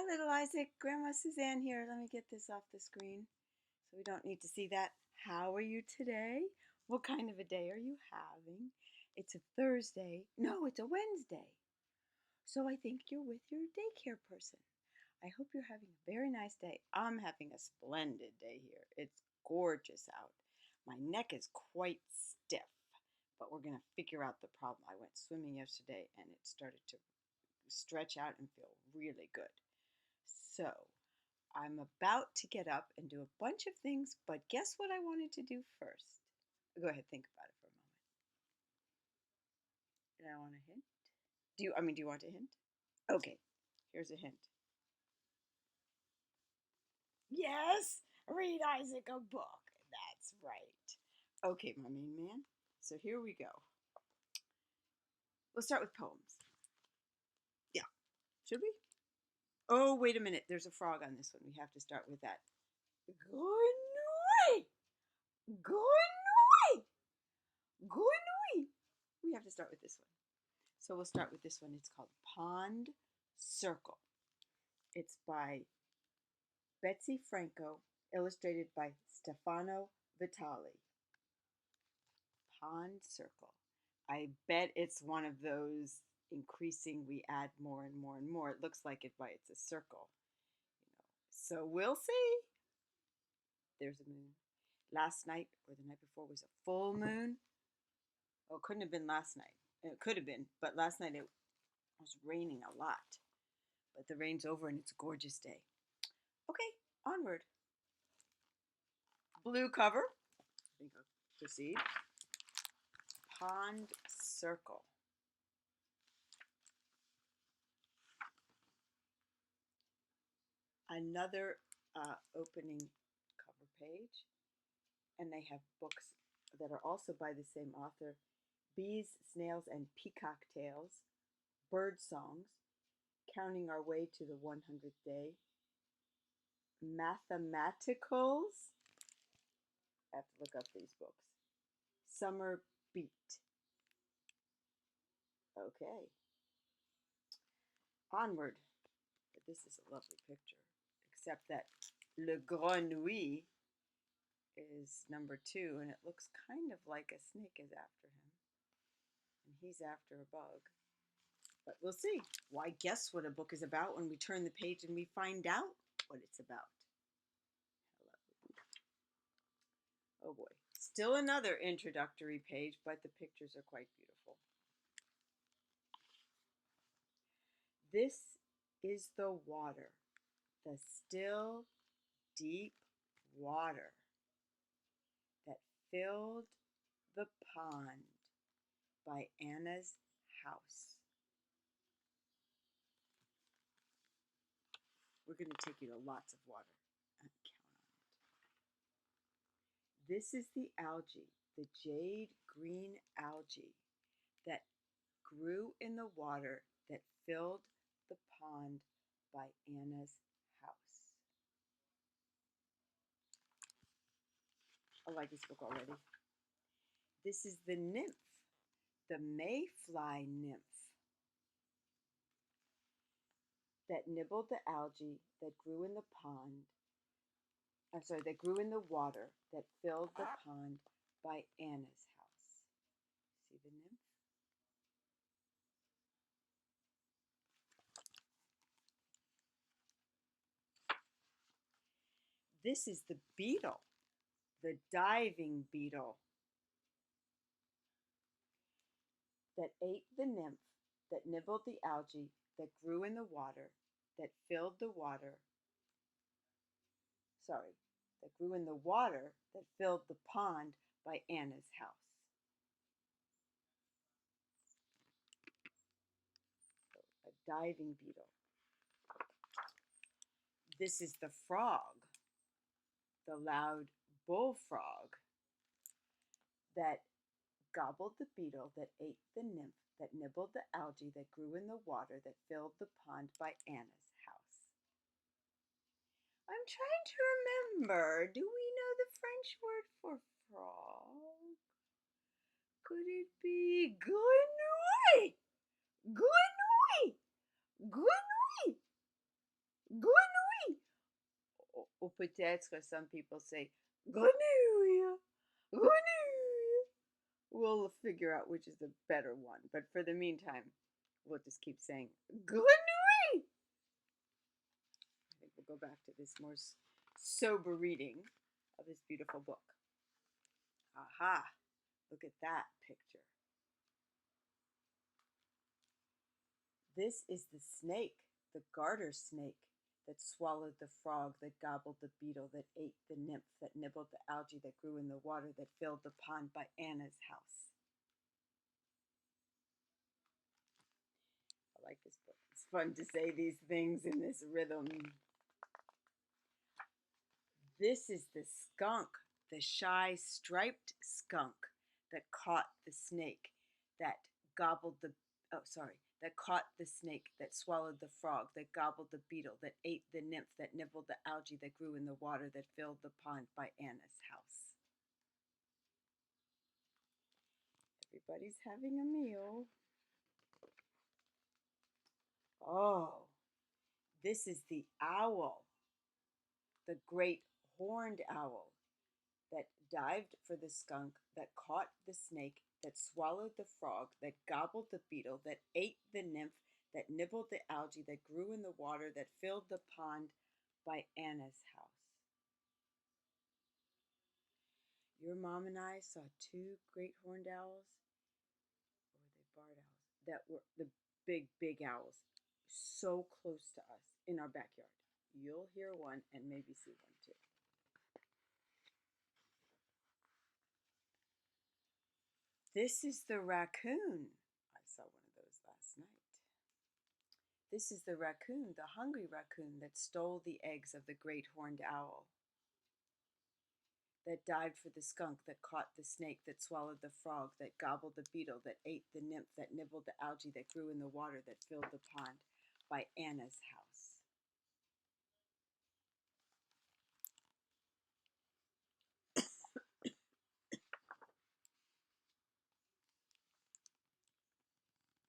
little Isaac. Grandma Suzanne here. Let me get this off the screen so we don't need to see that. How are you today? What kind of a day are you having? It's a Thursday. No, it's a Wednesday. So I think you're with your daycare person. I hope you're having a very nice day. I'm having a splendid day here. It's gorgeous out. My neck is quite stiff, but we're going to figure out the problem. I went swimming yesterday and it started to stretch out and feel really good. So I'm about to get up and do a bunch of things, but guess what I wanted to do first? Go ahead, think about it for a moment. Did I want a hint? Do you want a hint? Okay, here's a hint. Yes, read Isaac a book. That's right. Okay, my main man. So here we go. We'll start with poems. Yeah, should we? Oh, wait a minute. There's a frog on this one. We have to start with that. Good night. Good night. Good night. We have to start with this one. So we'll start with this one. It's called Pond Circle. It's by Betsy Franco, illustrated by Stefano Vitale. Pond Circle. I bet it's one of those increasing, we add more and more and more. It looks like it, but it's a circle. So we'll see. There's a moon. Last night or the night before was a full moon. Oh, it couldn't have been last night. It could have been, but last night it was raining a lot. But the rain's over and it's a gorgeous day. Okay, onward. Blue cover. I think I'll proceed. Pond Circle. Another opening cover page. And they have books that are also by the same author. Bees, Snails, and Peacock Tales. Bird Songs. Counting Our Way to the 100th Day. Mathematicals. I have to look up these books. Summer Beat. Okay. Onward. But this is a lovely picture. Except that Le Grenouille is number 2, and it looks kind of like a snake is after him. And he's after a bug. But we'll see. Why, guess what a book is about when we turn the page and we find out what it's about. Oh boy. Still another introductory page, but the pictures are quite beautiful. This is the water, the still, deep water that filled the pond by Anna's house. We're going to take you to lots of water and count on it. This is the algae, the jade green algae that grew in the water that filled the pond by Anna's house. I like this book already. This is the nymph, the mayfly nymph that nibbled the algae that grew in the pond. That grew in the water that filled the pond by Anna's house. See the nymph? This is the beetle, the diving beetle that ate the nymph, that nibbled the algae that grew in the water, that filled the water. That grew in the water that filled the pond by Anna's house. So, a diving beetle. This is the frog, the loud bullfrog that gobbled the beetle, that ate the nymph, that nibbled the algae that grew in the water that filled the pond by Anna's house. I'm trying to remember. Do we know the French word for frog? Could it be grenouille? Grenouille! Grenouille! Grenouille! peut-être some people say grenouille, grenouille. We'll figure out which is the better one, but for the meantime, we'll just keep saying grenouille. I think we'll go back to this more sober reading of this beautiful book. Aha, look at that picture. This is the snake, the garter snake, that swallowed the frog, that gobbled the beetle, that ate the nymph, that nibbled the algae that grew in the water, that filled the pond by Anna's house. I like this book. It's fun to say these things in this rhythm. This is the skunk, the shy striped skunk that caught the snake, that gobbled the, that caught the snake, that swallowed the frog, that gobbled the beetle, that ate the nymph, that nibbled the algae that grew in the water, that filled the pond by Anna's house. Everybody's having a meal. Oh, this is the owl, the great horned owl that dived for the skunk, that caught the snake, that swallowed the frog, that gobbled the beetle, that ate the nymph, that nibbled the algae that grew in the water, that filled the pond by Anna's house. Your mom and I saw two great horned owls, or were they barred owls? That were the big, big owls, so close to us in our backyard. You'll hear one and maybe see one too. This is the raccoon. I saw one of those last night. This is the raccoon, the hungry raccoon that stole the eggs of the great horned owl, that dived for the skunk, that caught the snake, that swallowed the frog, that gobbled the beetle, that ate the nymph, that nibbled the algae that grew in the water, that filled the pond by Anna's house.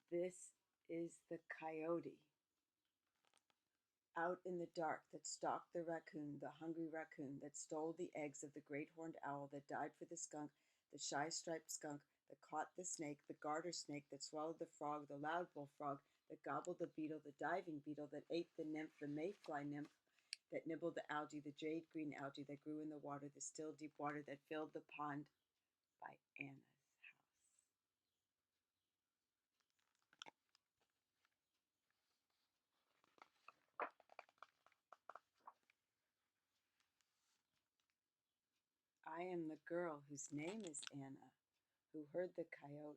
This is the coyote, out in the dark, that stalked the raccoon, the hungry raccoon, that stole the eggs of the great horned owl, that died for the skunk, the shy striped skunk, that caught the snake, the garter snake, that swallowed the frog, the loud bullfrog, that gobbled the beetle, the diving beetle, that ate the nymph, the mayfly nymph, that nibbled the algae, the jade green algae that grew in the water, the still deep water that filled the pond by Anna's house. I am the girl whose name is Anna, who heard the coyote,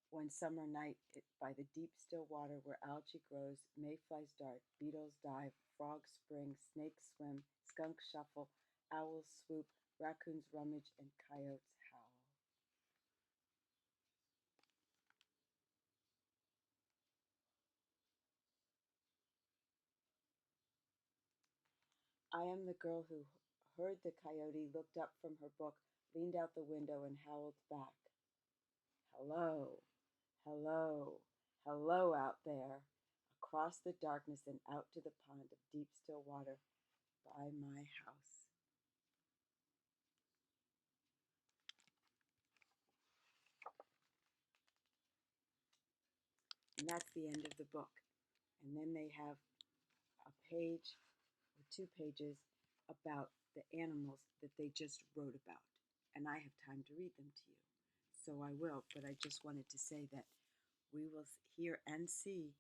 one summer night by the deep still water where algae grows, mayflies dart, beetles dive, frogs spring, snakes swim, skunks shuffle, owls swoop, raccoons rummage, and coyotes howl. I am the girl who heard the coyote, looked up from her book, leaned out the window, and howled back. Hello, hello, hello out there, across the darkness and out to the pond of deep still water by my house. And that's the end of the book. And then they have a page or 2 pages about the animals that they just wrote about. And I have time to read them to you. So I will, but I just wanted to say that we will hear and see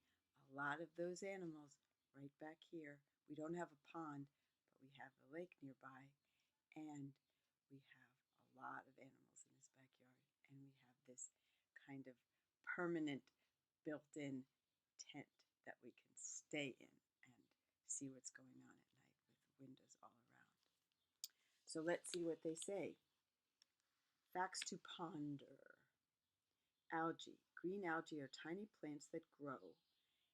a lot of those animals right back here. We don't have a pond, but we have a lake nearby, and we have a lot of animals in this backyard, and we have this kind of permanent built-in tent that we can stay in and see what's going on at night with windows all around. So let's see what they say. Facts to ponder. Algae. Green algae are tiny plants that grow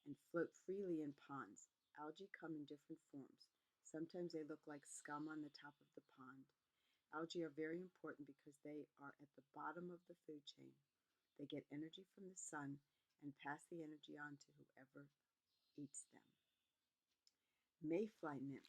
and float freely in ponds. Algae come in different forms. Sometimes they look like scum on the top of the pond. Algae are very important because they are at the bottom of the food chain. They get energy from the sun and pass the energy on to whoever eats them. Mayfly nymph.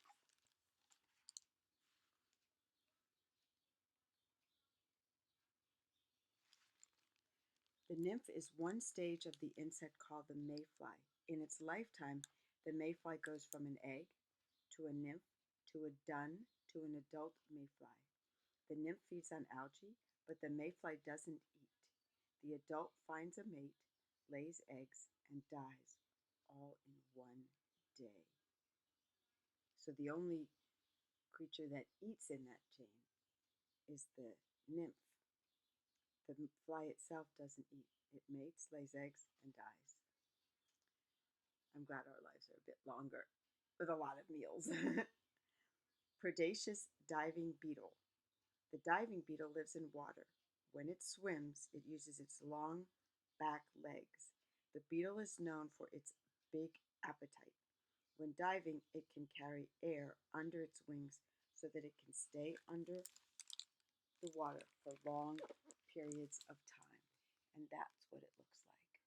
The nymph is one stage of the insect called the mayfly. In its lifetime, the mayfly goes from an egg to a nymph to a dun to an adult mayfly. The nymph feeds on algae, but the mayfly doesn't eat. The adult finds a mate, lays eggs, and dies, all in one day. So the only creature that eats in that chain is the nymph. The fly itself doesn't eat. It mates, lays eggs, and dies. I'm glad our lives are a bit longer with a lot of meals. Predaceous diving beetle. The diving beetle lives in water. When it swims, it uses its long back legs. The beetle is known for its big appetite. When diving, it can carry air under its wings so that it can stay under the water for long periods of time. And that's what it looks like.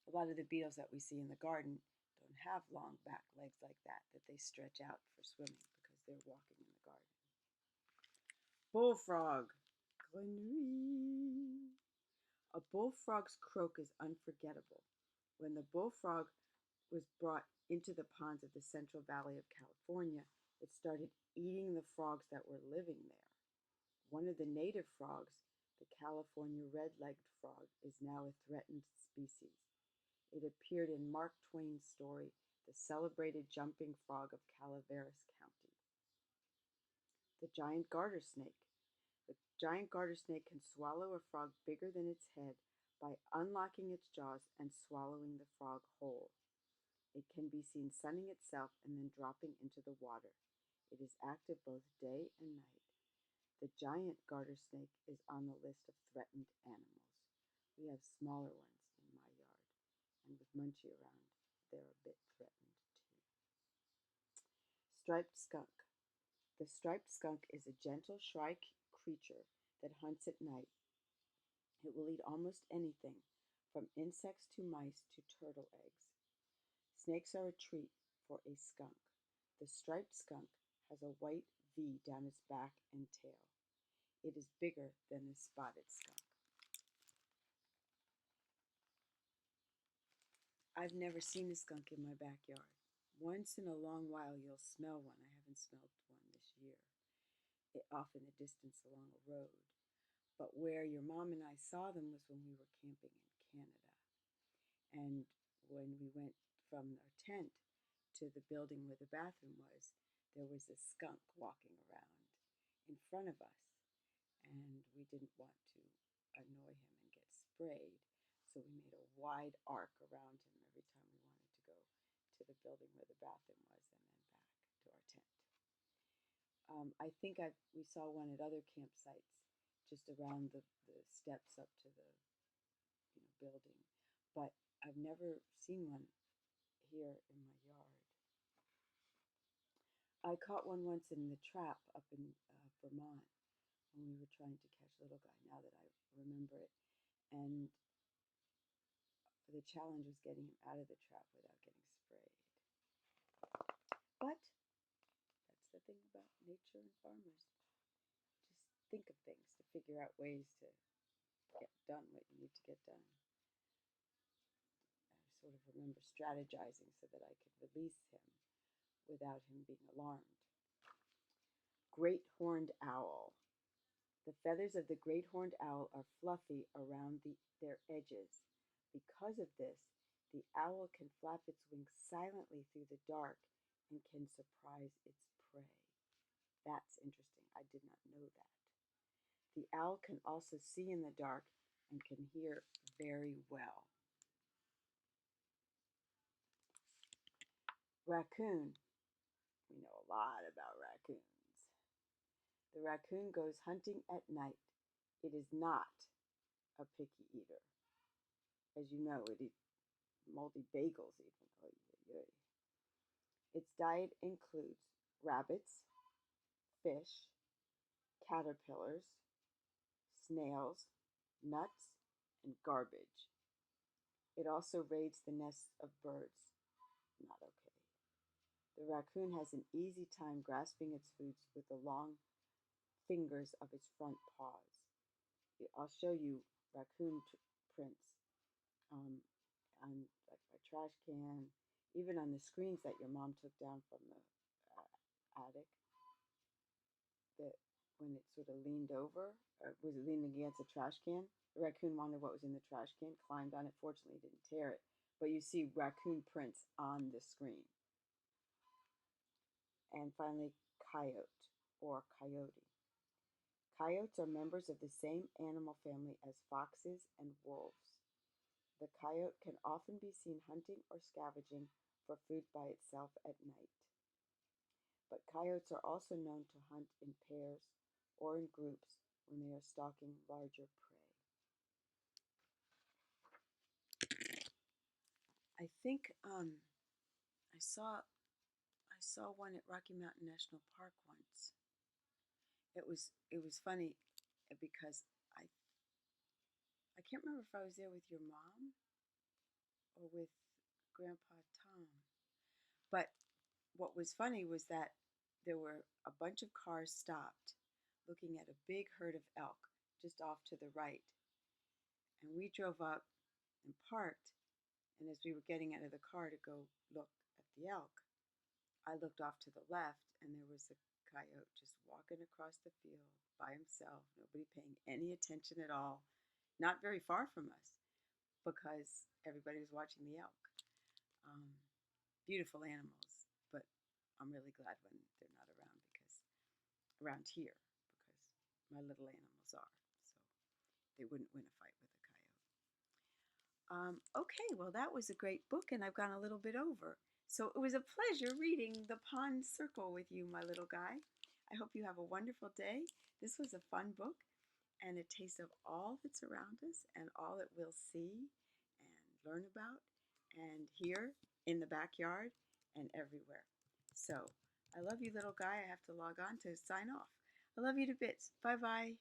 A lot of the beetles that we see in the garden don't have long back legs like that they stretch out for swimming because they're walking in the garden. Bullfrog. Glenree. A bullfrog's croak is unforgettable. When the bullfrog was brought into the ponds of the Central Valley of California, it started eating the frogs that were living there. One of the native frogs, the California red-legged frog, is now a threatened species. It appeared in Mark Twain's story, The Celebrated Jumping Frog of Calaveras County. The giant garter snake. The giant garter snake can swallow a frog bigger than its head by unlocking its jaws and swallowing the frog whole. It can be seen sunning itself and then dropping into the water. It is active both day and night. The giant garter snake is on the list of threatened animals. We have smaller ones in my yard, and with Munchie around, they're a bit threatened too. Striped skunk. The striped skunk is a gentle, shy creature that hunts at night. It will eat almost anything, from insects to mice to turtle eggs. Snakes are a treat for a skunk. The striped skunk has a white V down its back and tail. It is bigger than the spotted skunk. I've never seen a skunk in my backyard. Once in a long while you'll smell one. I haven't smelled one this year. Off in the distance along a road. But where your mom and I saw them was when we were camping in Canada. And when we went from our tent to the building where the bathroom was, there was a skunk walking around in front of us. And we didn't want to annoy him and get sprayed. So we made a wide arc around him every time we wanted to go to the building where the bathroom was and then back to our tent. I think we saw one at other campsites just around the steps up to the building, but I've never seen one here in my yard. I caught one once in the trap up in Vermont when we were trying to catch little guy, now that I remember it. And the challenge was getting him out of the trap without getting sprayed. But that's the thing about nature and farmers. Just think of things to figure out ways to get done what you need to get done. I sort of remember strategizing so that I could release him without him being alarmed. Great horned owl. The feathers of the great horned owl are fluffy around their edges. Because of this, the owl can flap its wings silently through the dark and can surprise its prey. That's interesting. I did not know that. The owl can also see in the dark and can hear very well. Raccoon. We know a lot about raccoons. The raccoon goes hunting at night. It is not a picky eater. As you know, it eats moldy bagels even. Oy, oy, oy. Its diet includes rabbits, fish, caterpillars, snails, nuts, and garbage. It also raids the nests of birds. Not okay. The raccoon has an easy time grasping its foods with the long fingers of its front paws. I'll show you raccoon prints um, on like my trash can, even on the screens that your mom took down from the attic. That when it sort of leaned over, or was it leaning against a trash can? The raccoon wanted what was in the trash can, climbed on it. Fortunately, didn't tear it. But you see raccoon prints on the screen. And finally, coyote or coyote. Coyotes are members of the same animal family as foxes and wolves. The coyote can often be seen hunting or scavenging for food by itself at night. But coyotes are also known to hunt in pairs or in groups when they are stalking larger prey. I think I saw I saw one at Rocky Mountain National Park once. It was funny because I can't remember if I was there with your mom or with Grandpa Tom. But what was funny was that there were a bunch of cars stopped looking at a big herd of elk just off to the right. And we drove up and parked. And as we were getting out of the car to go look at the elk, I looked off to the left and there was a coyote just walking across the field by himself, nobody paying any attention at all, not very far from us because everybody was watching the elk. Um, Beautiful animals, but I'm really glad when they're not around because around here because my little animals are, so they wouldn't win a fight with a coyote. Okay, well, that was a great book, and I've gone a little bit over. So it was a pleasure reading The Pond Circle with you, my little guy. I hope you have a wonderful day. This was a fun book and a taste of all that's around us and all that we'll see and learn about and hear in the backyard and everywhere. So I love you, little guy. I have to log on to sign off. I love you to bits. Bye bye.